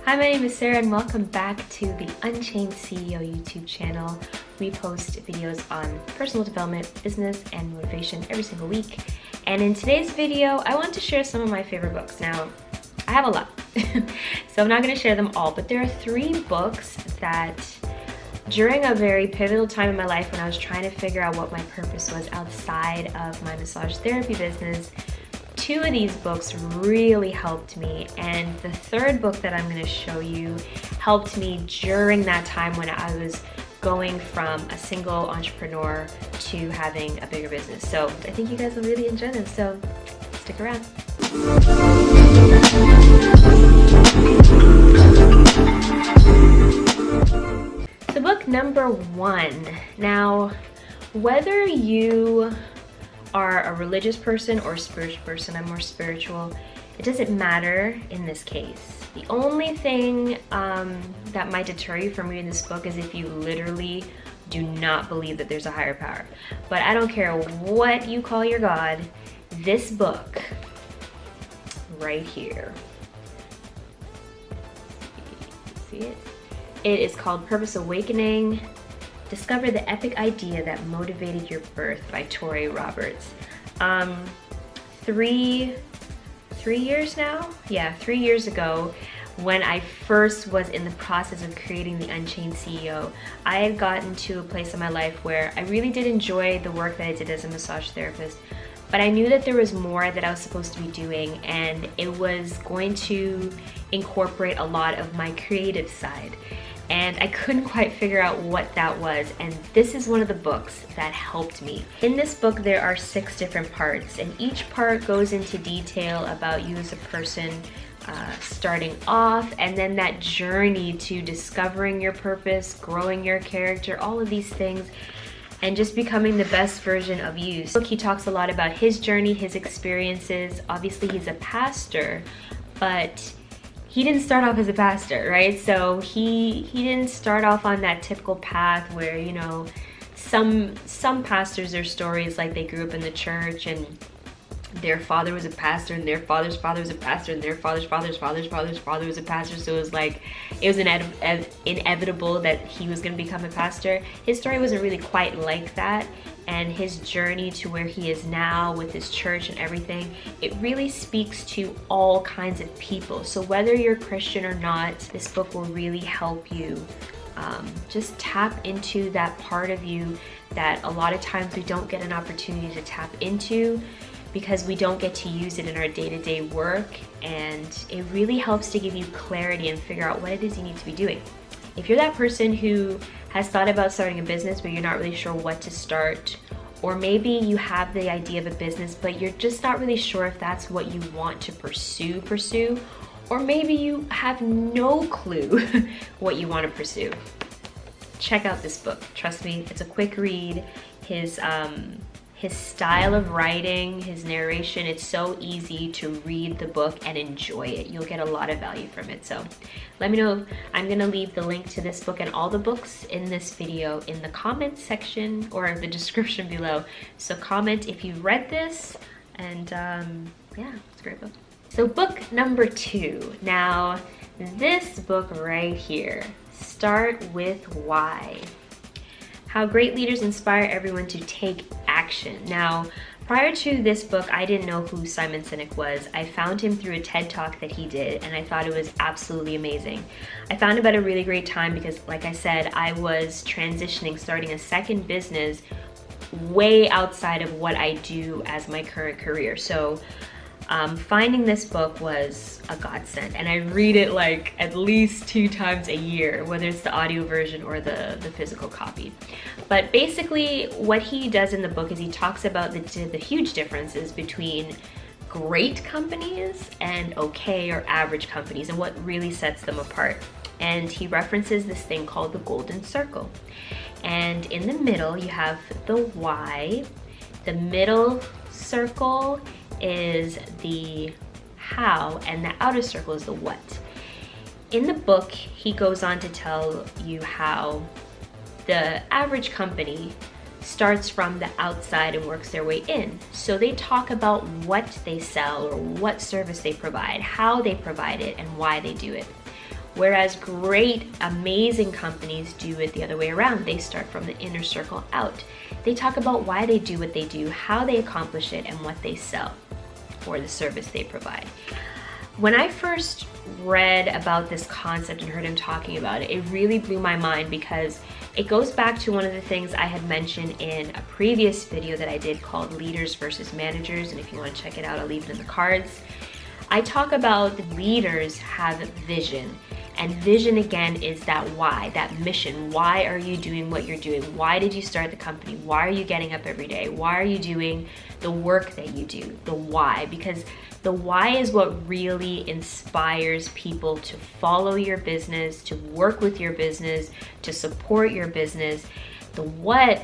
Hi, my name is Sarah and welcome back to the Unchained CEO YouTube channel. We post videos on personal development, business, and motivation every single week. And in today's video, I want to share some of my favorite books. Now, I have a lot, so I'm not going to share them all, but there are 3 books that during a very pivotal time in my life when I was trying to figure out what my purpose was outside of my massage therapy business, 2 of these books really helped me, and the 3rd book that I'm going to show you helped me during that time when I was going from a single entrepreneur to having a bigger business. So I think you guys will really enjoy them, so stick around. So book number 1. Now, whether you are a religious person or a spiritual person, I'm more spiritual, it doesn't matter in this case. The only thing that might deter you from reading this book is if you literally do not believe that there's a higher power. But I don't care what you call your God, this book right here, see it? It is called Purpose Awakening. Discover the Epic Idea That Motivated Your Birth by Tori Roberts. 3 years now? Yeah, 3 years ago, when I first was in the process of creating the Unchained CEO, I had gotten to a place in my life where I really did enjoy the work that I did as a massage therapist, but I knew that there was more that I was supposed to be doing, and it was going to incorporate a lot of my creative side. And I couldn't quite figure out what that was, and this is one of the books that helped me. In this book there are 6 different parts, and each part goes into detail about you as a person starting off, and then that journey to discovering your purpose, growing your character, all of these things, and just becoming the best version of you. So he talks a lot about his journey, his experiences. Obviously he's a pastor, but he didn't start off as a pastor, right? So he didn't start off on that typical path where, you know, some pastors, their stories like they grew up in the church and their father was a pastor and their father's father was a pastor and their father's father's father's father's father was a pastor. So it was like, it was inevitable that he was gonna become a pastor. His story wasn't really quite like that. And his journey to where he is now with his church and everything, it really speaks to all kinds of people. So whether you're Christian or not, this book will really help you just tap into that part of you that a lot of times we don't get an opportunity to tap into because we don't get to use it in our day-to-day work, and it really helps to give you clarity and figure out what it is you need to be doing. If you're that person who has thought about starting a business but you're not really sure what to start, or maybe you have the idea of a business but you're just not really sure if that's what you want to pursue, or maybe you have no clue what you want to pursue, check out this book. Trust me, it's a quick read. His style of writing, his narration, it's so easy to read the book and enjoy it. You'll get a lot of value from it. So let me know. I'm gonna leave the link to this book and all the books in this video in the comments section or the description below. So comment if you read this, and yeah, it's a great book. So book number 2. Now, this book right here, Start With Why. How Great Leaders Inspire Everyone to Take Action. Now, prior to this book, I didn't know who Simon Sinek was. I found him through a TED Talk that he did, and I thought it was absolutely amazing. I found it at a really great time because, like I said, I was transitioning, starting a second business way outside of what I do as my current career. So finding this book was a godsend, and I read it like at least 2 times a year, whether it's the audio version or the physical copy. But basically what he does in the book is he talks about the huge differences between great companies and okay or average companies and what really sets them apart. And he references this thing called the golden circle. And in the middle you have the why. The middle circle is the how, and the outer circle is the what. In the book, he goes on to tell you how the average company starts from the outside and works their way in. So they talk about what they sell or what service they provide, how they provide it, and why they do it. Whereas great, amazing companies do it the other way around. They start from the inner circle out. They talk about why they do what they do, how they accomplish it, and what they sell, or the service they provide. When I first read about this concept and heard him talking about it, it really blew my mind because it goes back to one of the things I had mentioned in a previous video that I did called Leaders versus Managers, and if you want to check it out, I'll leave it in the cards. I talk about leaders have vision, and vision again is that why, that mission. Why are you doing what you're doing? Why did you start the company? Why are you getting up every day? Why are you doing the work that you do? The why, because the why is what really inspires people to follow your business, to work with your business, to support your business. The what,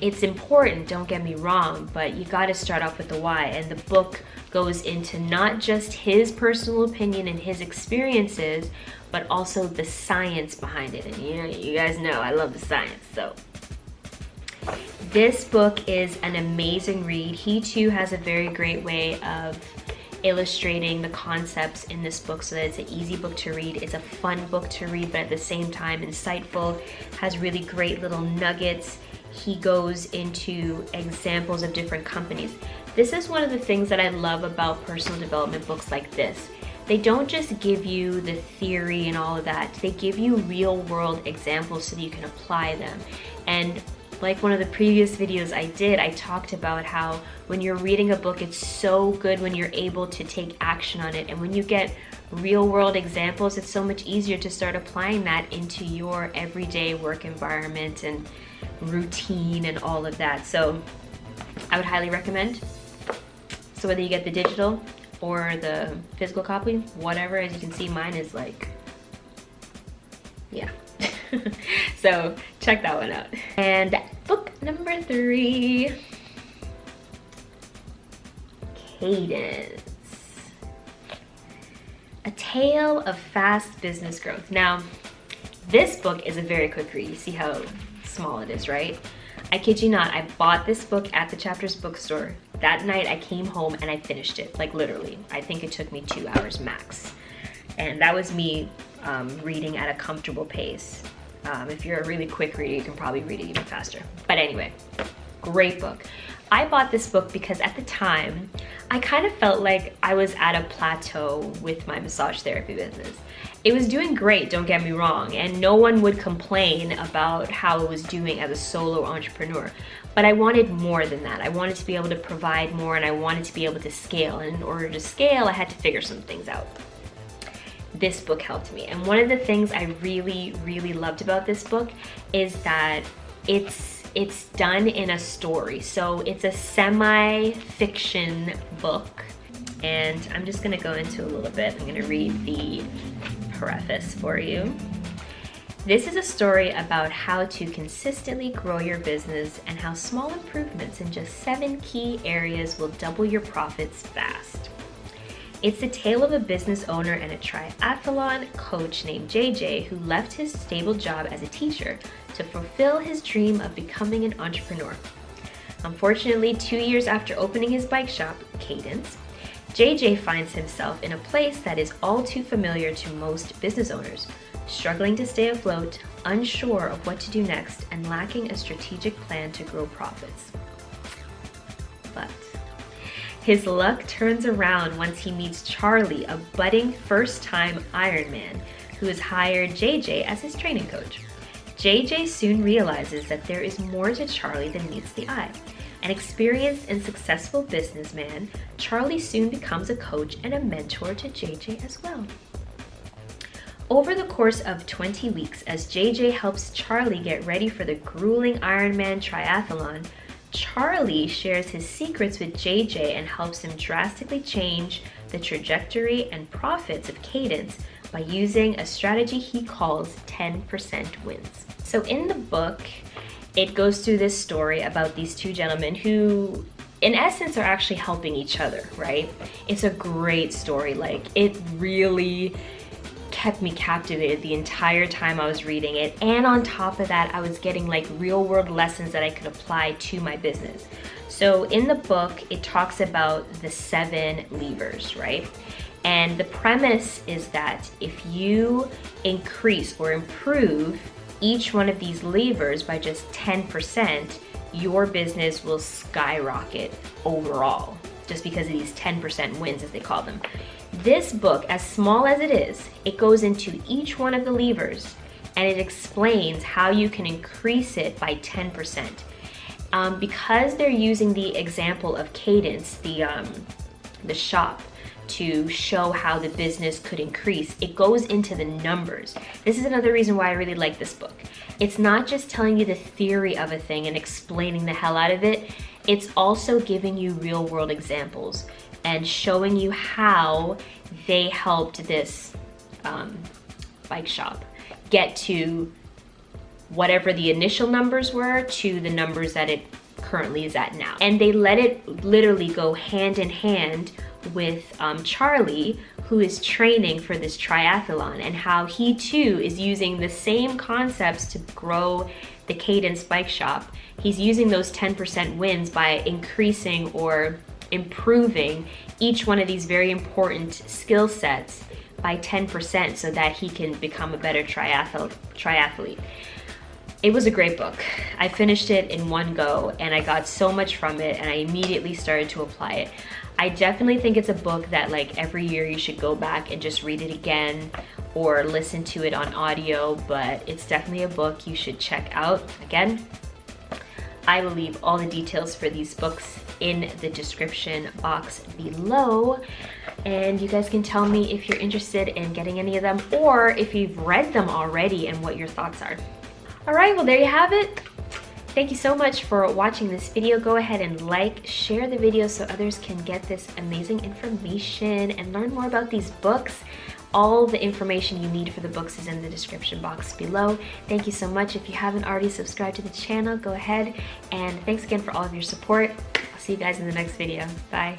it's important, don't get me wrong, but you got to start off with the why. And the book goes into not just his personal opinion and his experiences, but also the science behind it. And you guys know I love the science, so this book is an amazing read. He too has a very great way of illustrating the concepts in this book so that it's an easy book to read. It's a fun book to read, but at the same time insightful, has really great little nuggets. He goes into examples of different companies. This is one of the things that I love about personal development books like this. They don't just give you the theory and all of that. They give you real world examples so that you can apply them. And like one of the previous videos I did, I talked about how when you're reading a book, it's so good when you're able to take action on it. And when you get real world examples, it's so much easier to start applying that into your everyday work environment and routine and all of that. So I would highly recommend. So whether you get the digital or the physical copy, whatever, as you can see, mine is like, yeah. So check that one out. And book number 3, Cadence. A Tale of Fast Business Growth. Now, this book is a very quick read. You see how small it is, right? I kid you not, I bought this book at the Chapters bookstore. That night I came home and I finished it, like literally. I think it took me 2 hours max. And that was me reading at a comfortable pace. If you're a really quick reader, you can probably read it even faster. But anyway, great book. I bought this book because at the time, I kind of felt like I was at a plateau with my massage therapy business. It was doing great, don't get me wrong, and no one would complain about how it was doing as a solo entrepreneur. But I wanted more than that. I wanted to be able to provide more, and I wanted to be able to scale. And in order to scale, I had to figure some things out. This book helped me. And one of the things I really, really loved about this book is that it's done in a story. So it's a semi-fiction book. And I'm just gonna go into a little bit. I'm gonna read the preface for you. This is a story about how to consistently grow your business and how small improvements in just 7 key areas will double your profits fast. It's the tale of a business owner and a triathlon coach named JJ who left his stable job as a teacher to fulfill his dream of becoming an entrepreneur. Unfortunately, 2 years after opening his bike shop, Cadence, JJ finds himself in a place that is all too familiar to most business owners, struggling to stay afloat, unsure of what to do next, and lacking a strategic plan to grow profits. But his luck turns around once he meets Charlie, a budding first-time Ironman, who has hired JJ as his training coach. JJ soon realizes that there is more to Charlie than meets the eye. An experienced and successful businessman, Charlie soon becomes a coach and a mentor to JJ as well. Over the course of 20 weeks, as JJ helps Charlie get ready for the grueling Ironman triathlon, Charlie shares his secrets with JJ and helps him drastically change the trajectory and profits of Cadence by using a strategy he calls 10% wins. So in the book, it goes through this story about these 2 gentlemen who, in essence, are actually helping each other, right? It's a great story. Like, it really kept me captivated the entire time I was reading it. And on top of that, I was getting like real world lessons that I could apply to my business. So in the book, it talks about the 7 levers, right? And the premise is that if you increase or improve each one of these levers by just 10%, your business will skyrocket overall, just because of these 10% wins, as they call them. This book, as small as it is, it goes into each one of the levers and it explains how you can increase it by 10%. Because they're using the example of Cadence, the shop, to show how the business could increase, it goes into the numbers. This is another reason why I really like this book. It's not just telling you the theory of a thing and explaining the hell out of it, it's also giving you real world examples and showing you how they helped this bike shop get to whatever the initial numbers were to the numbers that it currently is at now. And they let it literally go hand in hand with Charlie, who is training for this triathlon, and how he too is using the same concepts to grow the Cadence bike shop. He's using those 10% wins by increasing or improving each one of these very important skill sets by 10% so that he can become a better triathlete. It was a great book. I finished it in one go and I got so much from it and I immediately started to apply it. I definitely think it's a book that like every year you should go back and just read it again or listen to it on audio, but it's definitely a book you should check out. Again, I will leave all the details for these books in the description box below, and you guys can tell me if you're interested in getting any of them or if you've read them already and what your thoughts are. All right, well there you have it. Thank you so much for watching this video. Go ahead and like, share the video so others can get this amazing information and learn more about these books. All the information you need for the books is in the description box below. Thank you so much. If you haven't already subscribed to the channel, go ahead, and thanks again for all of your support. I'll see you guys in the next video. Bye.